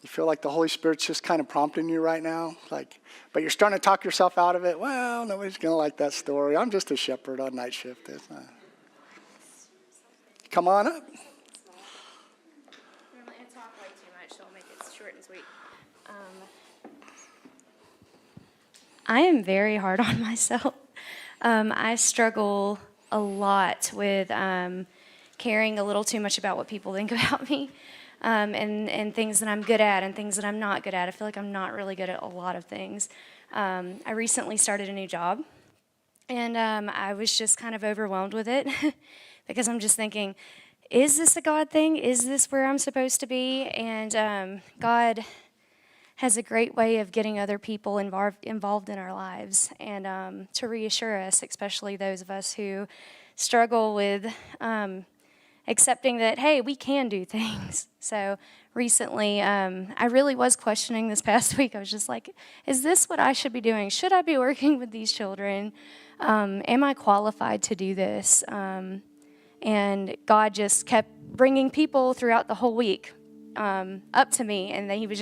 You feel like the Holy Spirit's just kind of prompting you right now, but you're starting to talk yourself out of it. Well, nobody's going to like that story. I'm just a shepherd on night shift. Come on up. I'm going to talk way too much, so I'll make it short and sweet. I am very hard on myself. I struggle a lot with caring a little too much about what people think about me, and things that I'm good at and things that I'm not good at. I feel like I'm not really good at a lot of things. I recently started a new job, and I was just kind of overwhelmed with it because I'm just thinking, is this a God thing? Is this where I'm supposed to be? And God has a great way of getting other people involved in our lives, and to reassure us, especially those of us who struggle with accepting that, hey, we can do things. So recently, I really was questioning this past week. I was just like, is this what I should be doing? Should I be working with these children? Am I qualified to do this? And God just kept bringing people throughout the whole week up to me, and they were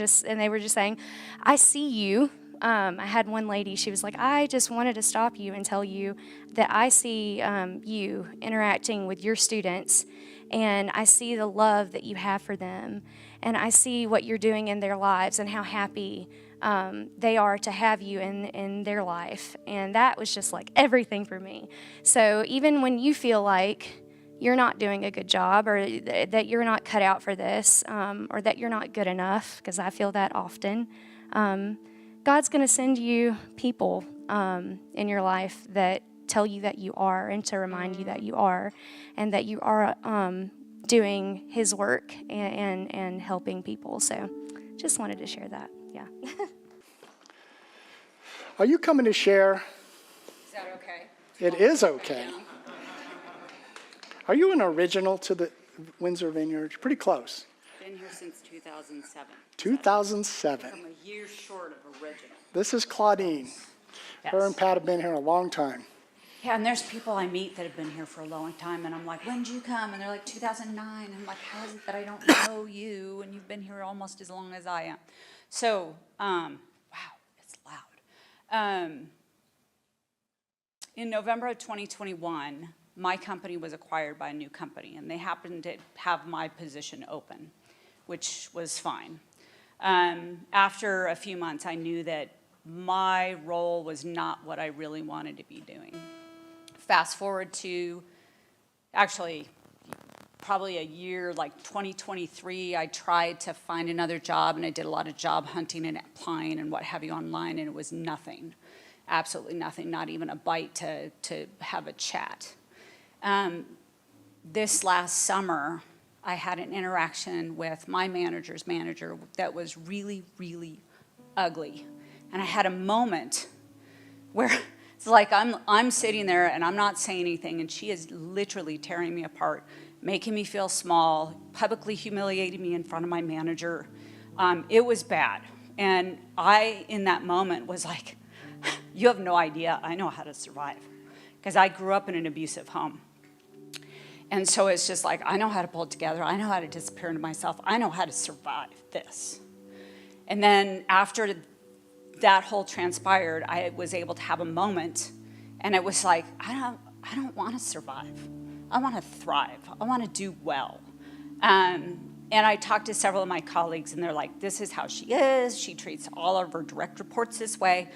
just saying, I see you. I had one lady, she was like, I just wanted to stop you and tell you that I see you interacting with your students, and I see the love that you have for them, and I see what you're doing in their lives and how happy they are to have you in their life. And that was just like everything for me. So even when you feel like you're not doing a good job, or that you're not cut out for this, or that you're not good enough, because I feel that often, God's going to send you people in your life that tell you that you are, and to remind you that you are, and that you are doing His work and helping people. So just wanted to share that. Yeah. Are you coming to share? Is that okay? It is okay. Are you an original to the Windsor Vineyard? Pretty close. Been here since 2007. 2007. I'm a year short of original. This is Claudine. Yes. Her and Pat have been here a long time. Yeah, and there's people I meet that have been here for a long time, and I'm like, when did you come? And they're like, 2009. And I'm like, how is it that I don't know you, and you've been here almost as long as I am? So, wow, it's loud. In November of 2021, my company was acquired by a new company, and they happened to have my position open, which was fine. After a few months, I knew that my role was not what I really wanted to be doing. Fast forward to, actually, probably a year, like 2023, I tried to find another job, and I did a lot of job hunting and applying and what have you online, and it was nothing, absolutely nothing, not even a bite to have a chat. This last summer, I had an interaction with my manager's manager that was really, really ugly. And I had a moment where it's like I'm sitting there and I'm not saying anything, and she is literally tearing me apart, making me feel small, publicly humiliating me in front of my manager. It was bad. And I, in that moment, was like, you have no idea, I know how to survive. Because I grew up in an abusive home. And so it's just like, I know how to pull it together. I know how to disappear into myself. I know how to survive this. And then after that whole transpired, I was able to have a moment, and it was like, I don't want to survive. I want to thrive. I want to do well. And I talked to several of my colleagues, and they're like, this is how she is. She treats all of her direct reports this way.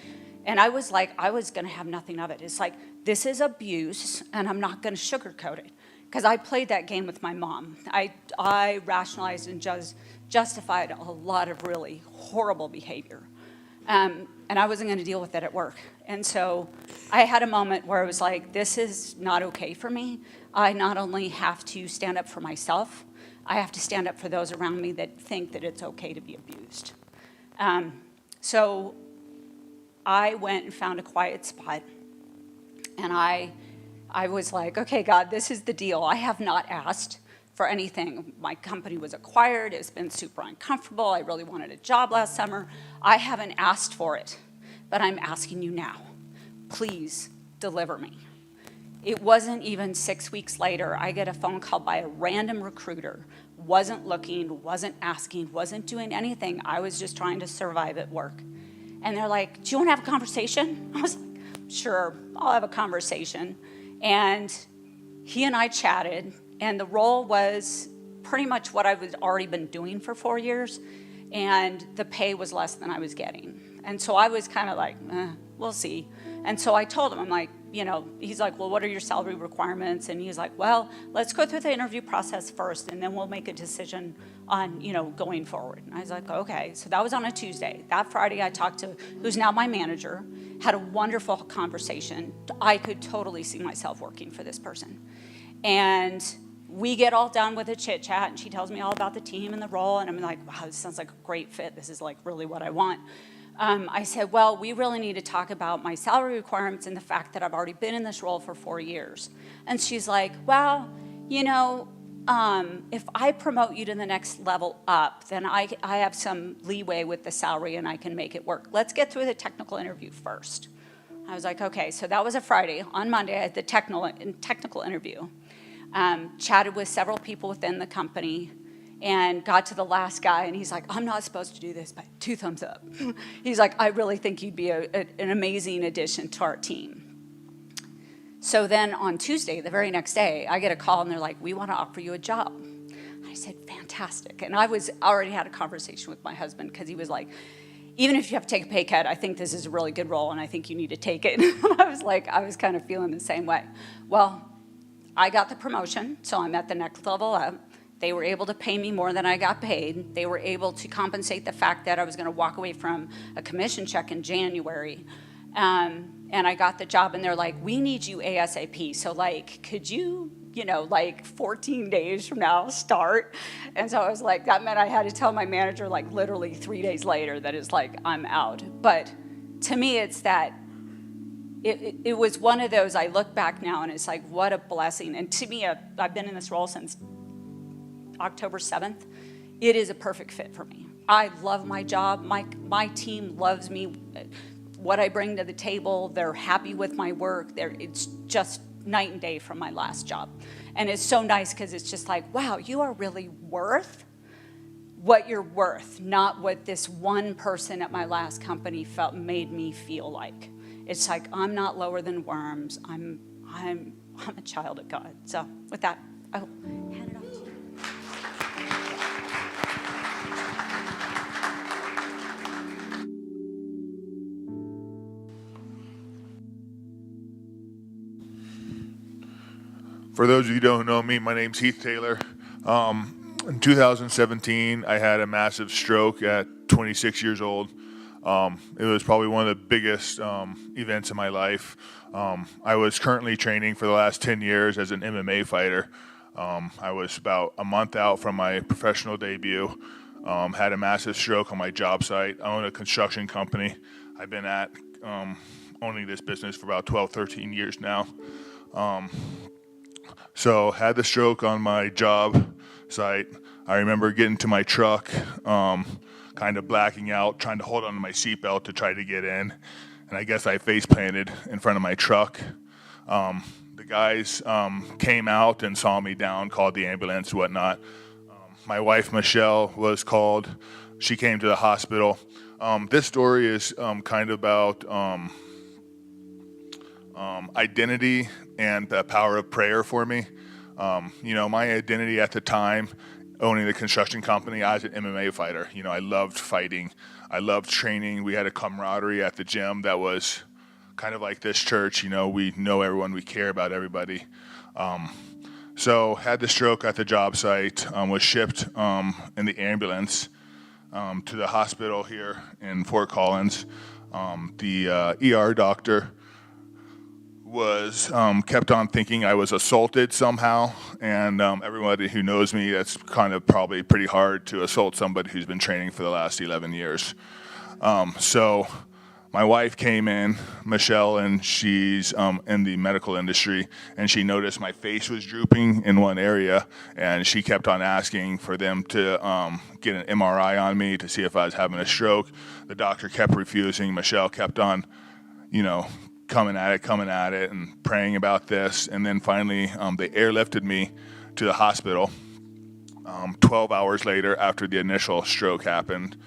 And I was like, I was going to have nothing of it. It's like, this is abuse, and I'm not going to sugarcoat it. Because I played that game with my mom. I rationalized and justified a lot of really horrible behavior. And I wasn't going to deal with it at work. And so I had a moment where I was like, this is not okay for me. I not only have to stand up for myself, I have to stand up for those around me that think that it's okay to be abused. So I went and found a quiet spot, and I was like, okay, God, this is the deal. I have not asked for anything. My company was acquired. It's been super uncomfortable. I really wanted a job last summer. I haven't asked for it, but I'm asking you now. Please deliver me. It wasn't even 6 weeks later, I get a phone call by a random recruiter wasn't looking, wasn't asking, wasn't doing anything. I was just trying to survive at work. And they're like, do you want to have a conversation? I was like, sure, I'll have a conversation. And he and I chatted, and the role was pretty much what I've already been doing for 4 years, and the pay was less than I was getting. And so I was kind of like, we'll see. And so I told him, I'm like, he's like, well, what are your salary requirements? And he's like, well, let's go through the interview process first, and then we'll make a decision on, going forward. And I was like, okay. So that was on a Tuesday. That Friday, I talked to who's now my manager, had a wonderful conversation. I could totally see myself working for this person. And we get all done with a chit chat, and she tells me all about the team and the role, and I'm like, wow, this sounds like a great fit. This is like really what I want. I said, well, we really need to talk about my salary requirements and the fact that I've already been in this role for 4 years. And she's like, well, if I promote you to the next level up, then I have some leeway with the salary and I can make it work. Let's get through the technical interview first. I was like, okay. So that was a Friday. On Monday, I had the technical interview. Chatted with several people within the company, and got to the last guy, and he's like, I'm not supposed to do this, but 2 thumbs up. He's like, I really think you'd be an amazing addition to our team. So then on Tuesday, the very next day, I get a call, and they're like, we want to offer you a job. I said, fantastic. And I already had a conversation with my husband, because he was like, even if you have to take a pay cut, I think this is a really good role, and I think you need to take it. I was kind of feeling the same way. Well, I got the promotion, so I'm at the next level up. They were able to pay me more than I got paid. They were able to compensate the fact that I was going to walk away from a commission check in January. And I got the job, and they're like, we need you ASAP. So, could you, 14 days from now start? And so I was like, that meant I had to tell my manager, literally 3 days later that it's like, I'm out. But to me, it's that it was one of those, I look back now, and it's like, what a blessing. And to me, I've been in this role since October 7th, it is a perfect fit for me. I love my job. My team loves me. What I bring to the table, they're happy with my work. It's just night and day from my last job. And it's so nice, because it's just like, wow, you are really worth what you're worth, not what this one person at my last company made me feel like. It's like, I'm not lower than worms. I'm a child of God. So with that, I'll hand it off to you. For those of you who don't know me, my name's Heath Taylor. In 2017, I had a massive stroke at 26 years old. It was probably one of the biggest events in my life. I was currently training for the last 10 years as an MMA fighter. I was about a month out from my professional debut. Had a massive stroke on my job site. I own a construction company. I've been at owning this business for about 12, 13 years now. So had the stroke on my job site. I remember getting to my truck, kind of blacking out, trying to hold onto my seatbelt to try to get in. And I guess I face planted in front of my truck. The guys came out and saw me down, called the ambulance, whatnot. My wife, Michelle, was called. She came to the hospital. This story is kind of about identity and the power of prayer for me. My identity at the time, owning the construction company, I was an MMA fighter. I loved fighting. I loved training. We had a camaraderie at the gym that was kind of like this church. We know everyone. We care about everybody. So had the stroke at the job site, was shipped in the ambulance to the hospital here in Fort Collins. The ER doctor was kept on thinking I was assaulted somehow, and everybody who knows me, that's kind of probably pretty hard to assault somebody who's been training for the last 11 years. So my wife came in, Michelle, and she's in the medical industry, and she noticed my face was drooping in one area, and she kept on asking for them to get an MRI on me to see if I was having a stroke. The doctor kept refusing. Michelle kept on, coming at it and praying about this. And then finally, they airlifted me to the hospital. 12 hours later after the initial stroke happened.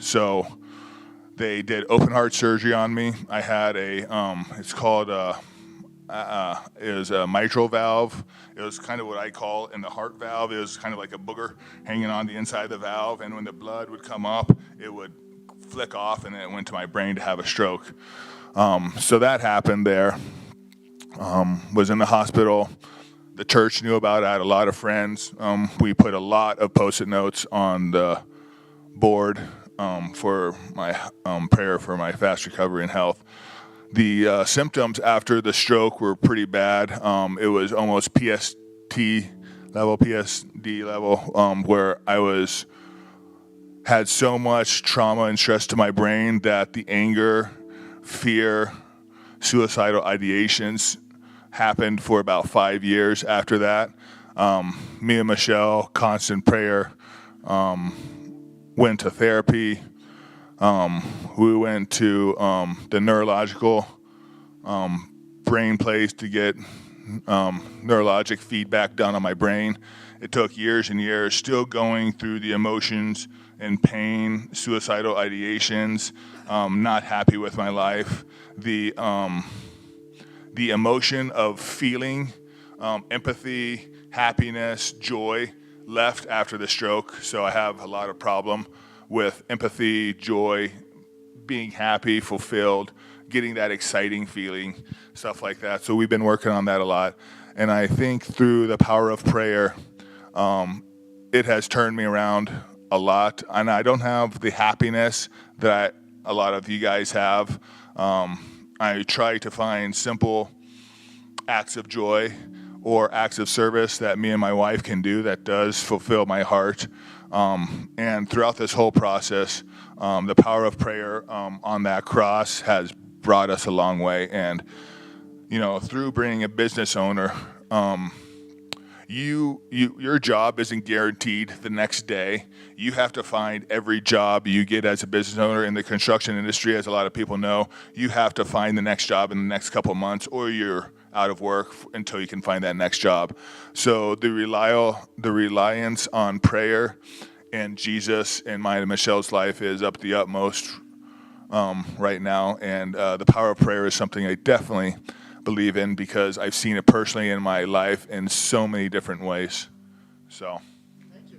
So they did open heart surgery on me. I had it's called it was a mitral valve. It was kind of what I call in the heart valve. It was kind of like a booger hanging on the inside of the valve, and when the blood would come up, it would flick off, and then it went to my brain to have a stroke. So that happened there. Was in the hospital. The church knew about it. I had a lot of friends. We put a lot of Post-it notes on the board for my prayer for my fast recovery and health. The symptoms after the stroke were pretty bad. It was almost PSD level, where I had so much trauma and stress to my brain that the anger, fear, suicidal ideations happened for about 5 years after that. Me and Michelle, constant prayer, went to therapy. We went to the neurological brain place to get neurologic feedback done on my brain. It took years and years, still going through the emotions and pain, suicidal ideations, not happy with my life. The emotion of feeling empathy, happiness, joy left after the stroke. So I have a lot of problem with empathy, joy, being happy, fulfilled, getting that exciting feeling, stuff like that. So we've been working on that a lot. And I think through the power of prayer, it has turned me around a lot. And I don't have the happiness that a lot of you guys have. I try to find simple acts of joy or acts of service that me and my wife can do that does fulfill my heart. And throughout this whole process, the power of prayer on that cross has brought us a long way. And, through being a business owner, your job isn't guaranteed the next day. You have to find every job you get as a business owner in the construction industry, as a lot of people know. You have to find the next job in the next couple of months, or you're out of work until you can find that next job. So the reliance on prayer and Jesus in mine and Michelle's life is up the utmost right now. And the power of prayer is something I definitely believe in because I've seen it personally in my life in so many different ways. So. Thank you.